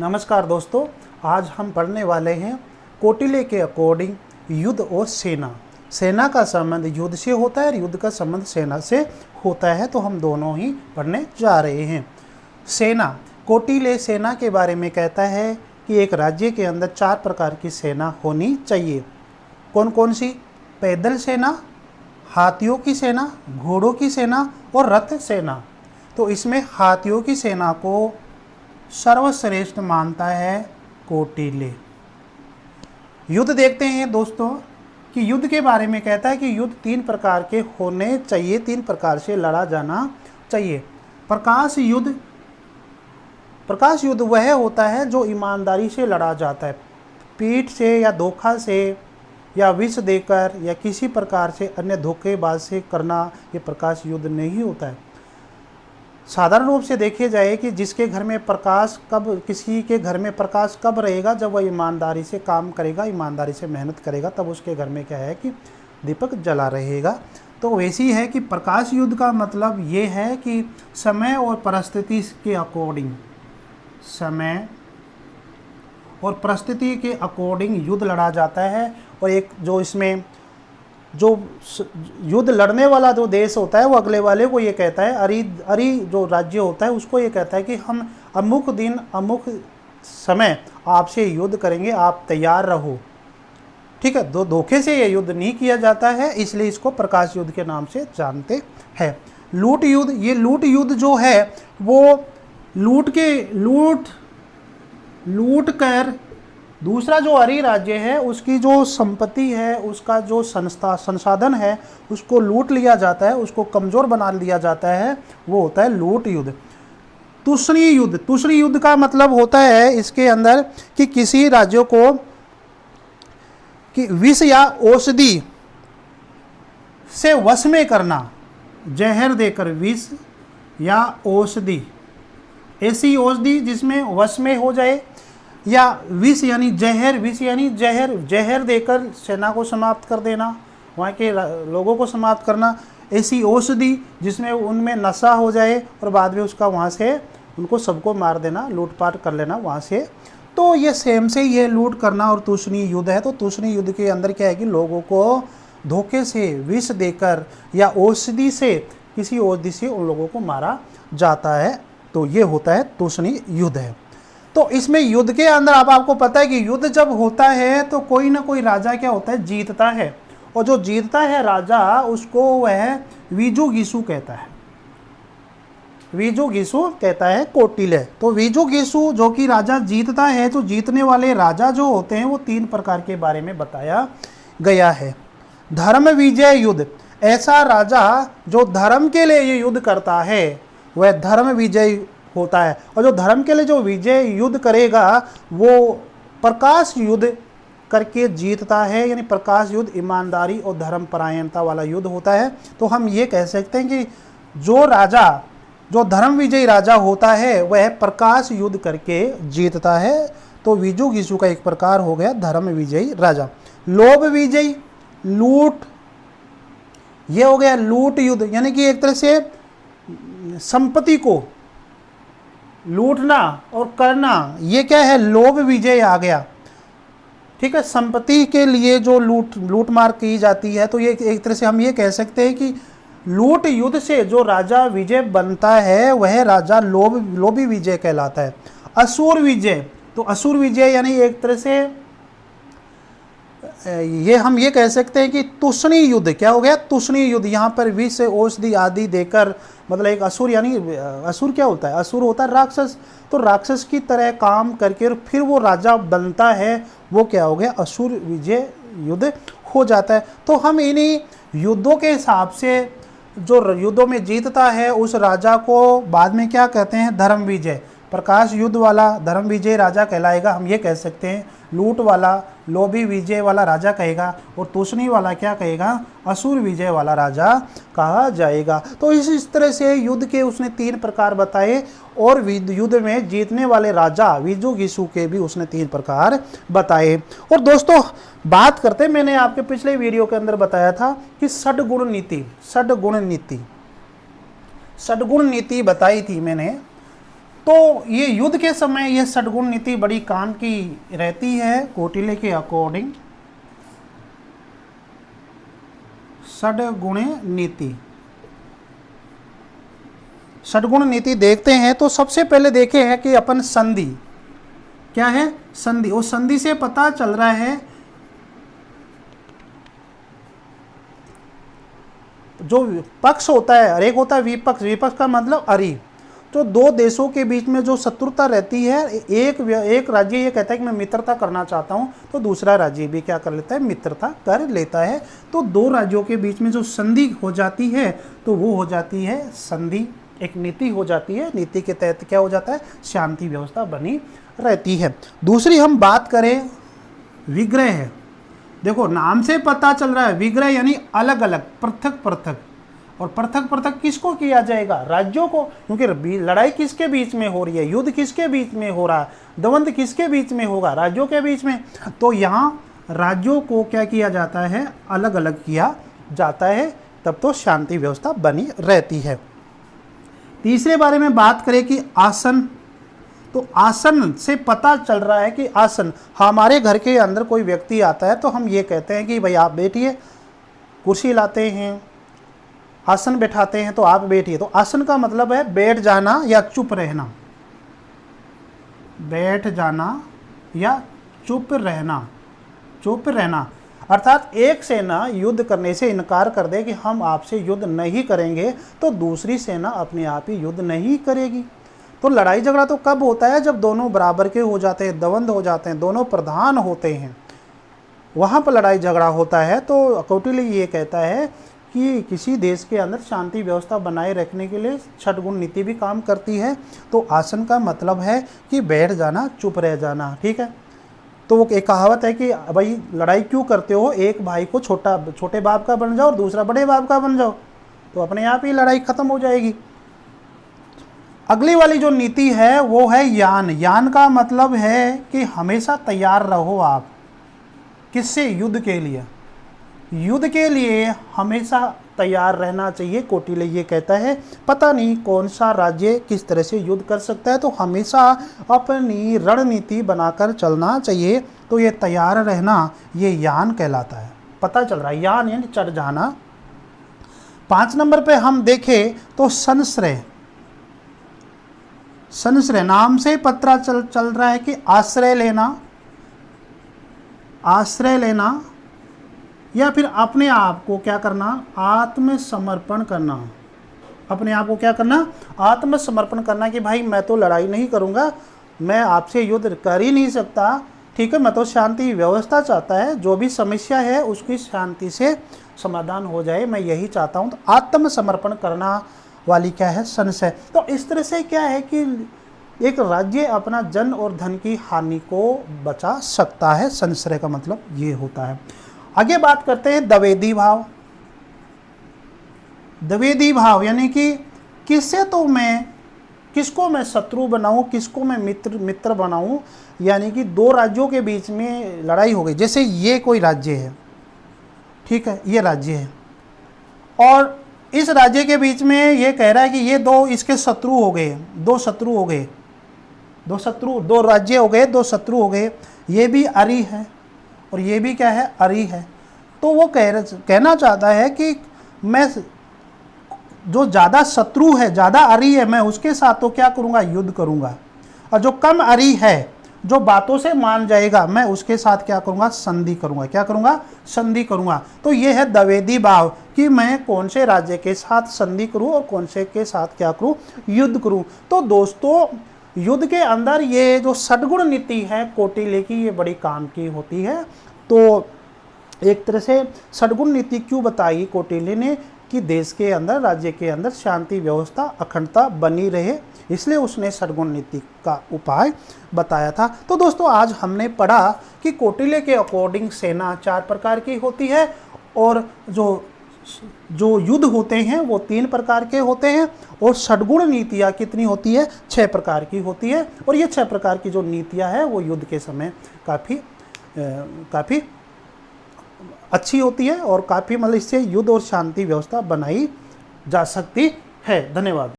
नमस्कार दोस्तों, आज हम पढ़ने वाले हैं कौटिल्य के अकॉर्डिंग युद्ध और सेना। सेना का संबंध युद्ध से होता है और युद्ध का संबंध सेना से होता है, तो हम दोनों ही पढ़ने जा रहे हैं। सेना, कौटिल्य सेना के बारे में कहता है कि एक राज्य के अंदर 4 प्रकार की सेना होनी चाहिए। कौन कौन सी? पैदल सेना, हाथियों की सेना, घोड़ों की सेना और रथ सेना। तो इसमें हाथियों की सेना को सर्वश्रेष्ठ मानता है कौटिल्य। युद्ध देखते हैं दोस्तों कि युद्ध के बारे में कहता है कि युद्ध 3 प्रकार के होने चाहिए, 3 प्रकार से लड़ा जाना चाहिए। प्रकाश युद्ध वह होता है जो ईमानदारी से लड़ा जाता है। पीठ से या धोखा से या विष देकर या किसी प्रकार से अन्य धोखेबाज से करना, ये प्रकाश युद्ध नहीं होता है। साधारण रूप से देखे जाए कि जिसके घर में प्रकाश किसी के घर में प्रकाश कब रहेगा? जब वह ईमानदारी से काम करेगा, ईमानदारी से मेहनत करेगा, तब उसके घर में क्या है कि दीपक जला रहेगा। तो वैसी है कि प्रकाश युद्ध का मतलब ये है कि समय और परिस्थिति के अकॉर्डिंग, समय और परिस्थिति के अकॉर्डिंग युद्ध लड़ा जाता है। और एक जो इसमें जो युद्ध लड़ने वाला जो देश होता है वो अगले वाले को ये कहता है, अरी जो राज्य होता है उसको ये कहता है कि हम अमुक दिन अमुक समय आपसे युद्ध करेंगे, आप तैयार रहो। ठीक है, धोखे से ये युद्ध नहीं किया जाता है, इसलिए इसको प्रकाश युद्ध के नाम से जानते हैं। लूट युद्ध, ये लूट युद्ध जो है वो लूट कर दूसरा जो अरी राज्य है उसकी जो संपत्ति है, उसका जो संसाधन है, उसको लूट लिया जाता है, उसको कमज़ोर बना दिया जाता है, वो होता है लूट युद्ध। तूषणीय युद्ध का मतलब होता है इसके अंदर कि किसी राज्यों को कि विष या औषधि से वश में करना, जहर देकर विष या औषधि, ऐसी औषधि जिसमें वश में हो जाए, या विष यानी जहर देकर सेना को समाप्त कर देना, वहाँ के लोगों को समाप्त करना। ऐसी औषधि जिसमें उनमें नशा हो जाए और बाद में उसका वहाँ से उनको सबको मार देना, लूटपाट कर लेना वहाँ से। तो ये सेम से ये लूट करना और तूषणीय युद्ध है। तो तूषणीय युद्ध के अंदर क्या है कि लोगों को धोखे से, विष देकर या औषधि से, किसी औषधि से उन लोगों को मारा जाता है। तो ये होता है तूषणीय युद्ध है। तो इसमें युद्ध के अंदर आपको पता है कि युद्ध जब होता है तो कोई ना कोई राजा क्या होता है, जीतता है। और जो जीतता है राजा, उसको वह विजुगीषु कहता है। विजुगीषु कहता है कौटिल्य। तो विजुगीषु जो कि राजा जीतता है, तो जीतने वाले राजा जो होते हैं वो 3 प्रकार के बारे में बताया गया है। धर्म विजय युद्ध, ऐसा राजा जो धर्म के लिए ये युद्ध करता है वह धर्म विजय होता है। और जो धर्म के लिए जो विजय युद्ध करेगा वो प्रकाश युद्ध करके जीतता है, यानी प्रकाश युद्ध ईमानदारी और धर्म परायणता वाला युद्ध होता है। तो हम ये कह सकते हैं कि जो धर्म विजयी राजा होता है वह प्रकाश युद्ध करके जीतता है। तो विजुगीषु का एक प्रकार हो गया धर्म विजयी राजा। लोभ विजयी, लूट, ये हो गया लूट युद्ध, यानी कि एक तरह से संपत्ति को लूटना और करना, ये क्या है, लोभ विजय आ गया। ठीक है, संपत्ति के लिए जो लूट मार की जाती है, तो ये एक तरह से हम ये कह सकते हैं कि लूट युद्ध से जो राजा विजय बनता है वह राजा लोभी विजय कहलाता है। असुर विजय, तो असुर विजय यानी एक तरह से ये हम ये कह सकते हैं कि तूषणीय युद्ध। क्या हो गया, तूषणीय युद्ध। यहाँ पर विष औषधि आदि देकर, मतलब एक असुर, यानी असुर क्या होता है, असुर होता है राक्षस। तो राक्षस की तरह काम करके और फिर वो राजा बनता है, वो क्या हो गया, असुर विजय युद्ध हो जाता है। तो हम इन्हीं युद्धों के हिसाब से जो युद्धों में जीतता है उस राजा को बाद में क्या कहते हैं, धर्म विजय। प्रकाश युद्ध वाला धर्म विजय राजा कहलाएगा, हम ये कह सकते हैं। लूट वाला, लोभी विजय वाला राजा कहेगा, और तूषणी वाला क्या कहेगा, असुर विजय वाला राजा कहा जाएगा। तो इस तरह से युद्ध के उसने 3 प्रकार बताए, और युद्ध में जीतने वाले राजा विजुगीषु के भी उसने 3 प्रकार बताए। और दोस्तों बात करते, मैंने आपके पिछले वीडियो के अंदर बताया था कि षड्गुण नीति बताई थी मैंने तो ये युद्ध के समय ये षटगुण नीति बड़ी काम की रहती है कौटिल्य के अकॉर्डिंग। षटगुण नीति, षटगुण नीति देखते हैं तो सबसे पहले देखे हैं कि अपन संधि क्या है, संधि। उस संधि से पता चल रहा है जो पक्ष होता है, और एक होता है विपक्ष। विपक्ष का मतलब अरि। तो दो देशों के बीच में जो शत्रुता रहती है, एक राज्य ये कहता है कि मैं मित्रता करना चाहता हूं, तो दूसरा राज्य भी क्या कर लेता है, मित्रता कर लेता है। तो दो राज्यों के बीच में जो संधि हो जाती है तो वो हो जाती है संधि, एक नीति हो जाती है। नीति के तहत क्या हो जाता है, शांति व्यवस्था बनी रहती है। दूसरी हम बात करें विग्रह है। देखो नाम से पता चल रहा है विग्रह यानी अलग अलग, पृथक पृथक। और पृथक पृथक किसको किया जाएगा, राज्यों को, क्योंकि लड़ाई किसके बीच में हो रही है, युद्ध किसके बीच में हो रहा है, द्वंद्व किसके बीच में होगा, राज्यों के बीच में। तो यहाँ राज्यों को क्या किया जाता है, अलग अलग किया जाता है, तब तो शांति व्यवस्था बनी रहती है। तीसरे बारे में बात करें कि आसन, तो आसन से पता चल रहा है कि आसन, हमारे घर के अंदर कोई व्यक्ति आता है तो हम ये कहते हैं कि भाई आप बैठिए, कुर्सी लाते हैं, आसन बैठाते हैं तो आप बैठिए। तो आसन का मतलब है बैठ जाना या चुप रहना, बैठ जाना या चुप रहना, चुप रहना। अर्थात एक सेना युद्ध करने से इनकार कर दे कि हम आपसे युद्ध नहीं करेंगे, तो दूसरी सेना अपने आप ही युद्ध नहीं करेगी। तो लड़ाई झगड़ा तो कब होता है, जब दोनों बराबर के हो जाते हैं, द्वंद्व हो जाते हैं, दोनों प्रधान होते हैं, वहाँ पर लड़ाई झगड़ा होता है। तो कौटिल्य ये कहता है कि किसी देश के अंदर शांति व्यवस्था बनाए रखने के लिए षटगुण नीति भी काम करती है। तो आसन का मतलब है कि बैठ जाना, चुप रह जाना, ठीक है। तो वो एक कहावत है कि भाई लड़ाई क्यों करते हो, एक भाई को छोटे बाप का बन जाओ और दूसरा बड़े बाप का बन जाओ, तो अपने आप ही लड़ाई खत्म हो जाएगी। अगली वाली जो नीति है वो है यान। यान का मतलब है कि हमेशा तैयार रहो आप, किससे, युद्ध के लिए। युद्ध के लिए हमेशा तैयार रहना चाहिए। कौटिल्य ये कहता है पता नहीं कौन सा राज्य किस तरह से युद्ध कर सकता है, तो हमेशा अपनी रणनीति बनाकर चलना चाहिए। तो ये तैयार रहना, ये यान कहलाता है। पता चल रहा है, यान यानी चढ़ जाना। 5 नंबर पे हम देखें तो संश्रय। संश्रय नाम से पता चल रहा है कि आश्रय लेना, आश्रय लेना या फिर अपने आप को क्या करना, आत्मसमर्पण करना। अपने आप को क्या करना, आत्मसमर्पण करना कि भाई मैं तो लड़ाई नहीं करूँगा, मैं आपसे युद्ध कर ही नहीं सकता, ठीक है, मैं तो शांति व्यवस्था चाहता है, जो भी समस्या है उसकी शांति से समाधान हो जाए, मैं यही चाहता हूँ। तो आत्मसमर्पण करना वाली क्या है, संशय। तो इस तरह से क्या है कि एक राज्य अपना जन और धन की हानि को बचा सकता है। संशय का मतलब ये होता है। आगे बात करते हैं द्विवेदी भाव। द्विवेदी भाव यानी कि किसको मैं शत्रु बनाऊं, किसको मैं मित्र बनाऊं। यानी कि दो राज्यों के बीच में लड़ाई हो गई, जैसे ये कोई राज्य है, ठीक है, ये राज्य है और इस राज्य के बीच में ये कह रहा है कि ये दो इसके शत्रु हो गए, दो राज्य हो गए, दो शत्रु हो गए। ये भी अरि है और ये भी क्या है, अरि है। तो वो कहना चाहता है कि मैं जो ज़्यादा शत्रु है, ज़्यादा अरि है, मैं उसके साथ तो क्या करूँगा, युद्ध करूँगा। और जो कम अरि है, जो बातों से मान जाएगा, मैं उसके साथ क्या करूँगा, संधि करूँगा। क्या करूँगा, संधि करूँगा। तो ये है द्विवेदी भाव कि मैं कौन से राज्य के साथ संधि करूँ और कौन से के साथ क्या करूँ, युद्ध करूँ। तो दोस्तों युद्ध के अंदर ये जो षटगुण नीति है कौटिल्य की, ये बड़ी काम की होती है। तो एक तरह से षटगुण नीति क्यों बताई कौटिल्य ने, कि देश के अंदर, राज्य के अंदर शांति व्यवस्था, अखंडता बनी रहे, इसलिए उसने षटगुण नीति का उपाय बताया था। तो दोस्तों आज हमने पढ़ा कि कौटिल्य के अकॉर्डिंग सेना 4 प्रकार की होती है और जो युद्ध होते हैं वो 3 प्रकार के होते हैं और षटगुण नीतियाँ कितनी होती है, 6 प्रकार की होती है। और ये 6 प्रकार की जो नीतियाँ हैं वो युद्ध के समय काफ़ी अच्छी होती है और काफ़ी मतलब इससे युद्ध और शांति व्यवस्था बनाई जा सकती है। धन्यवाद।